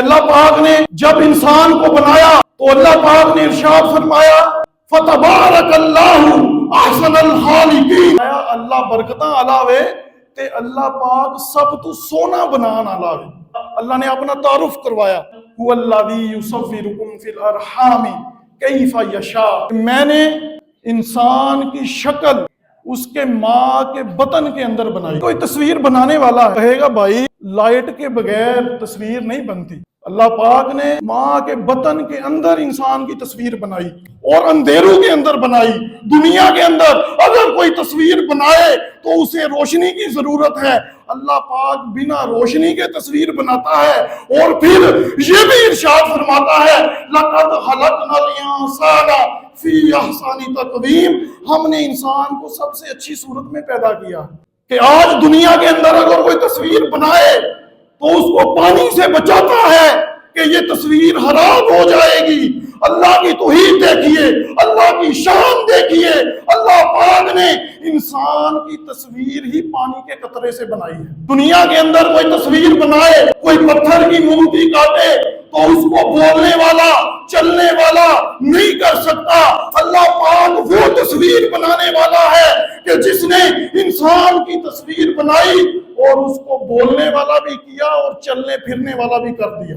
اللہ پاک نے جب انسان کو بنایا تو اللہ پاک نے ارشاد فرمایا فتبارک اللہ احسن الخالقین، اللہ برکتاں علاوے تے اللہ پاک سب تو سونا بنان علاوے اللہ نے اپنا تعارف کروایا، هو الذی یصورکم فی الارحام کیف یشاء، میں نے انسان کی شکل اس کے ماں کے بطن کے اندر بنائی۔ کوئی تصویر بنانے والا کہے گا بھائی لائٹ کے بغیر تصویر نہیں بنتی، اللہ پاک نے ماں کے بطن کے اندر انسان کی تصویر بنائی اور اندھیروں کے اندر بنائی۔ دنیا کے اندر اگر کوئی تصویر بنائے تو اسے روشنی کی ضرورت ہے، اللہ پاک بنا روشنی کے تصویر بناتا ہے، اور پھر یہ بھی ارشاد فرماتا ہے لَقَدْ خَلَقْنَا الْإِنسَانَ فِي أَحْسَنِ تَقْوِيمٍ، ہم نے انسان کو سب سے اچھی صورت میں پیدا کیا کہ آج دنیا کے اندر اگر کوئی تصویر بنائے تو اس کو پانی سے بچاتا ہے کہ یہ تصویر خراب ہو جائے گی۔ اللہ کی توحید دیکھیے، اللہ کی شان دیکھیے، اللہ پاک نے انسان کی تصویر ہی پانی کے قطرے سے بنائی ہے۔ دنیا کے اندر کوئی تصویر بنائے، کوئی پتھر کی مورتی کاٹے تو اس کو بولنے والا چلنے والا نہیں کر سکتا، اللہ پاک وہ تصویر بنانے والا ہے کہ جس نے انسان کی تصویر بنائی اور اس کو بولنے والا بھی کیا اور چلنے پھرنے والا بھی کر دیا۔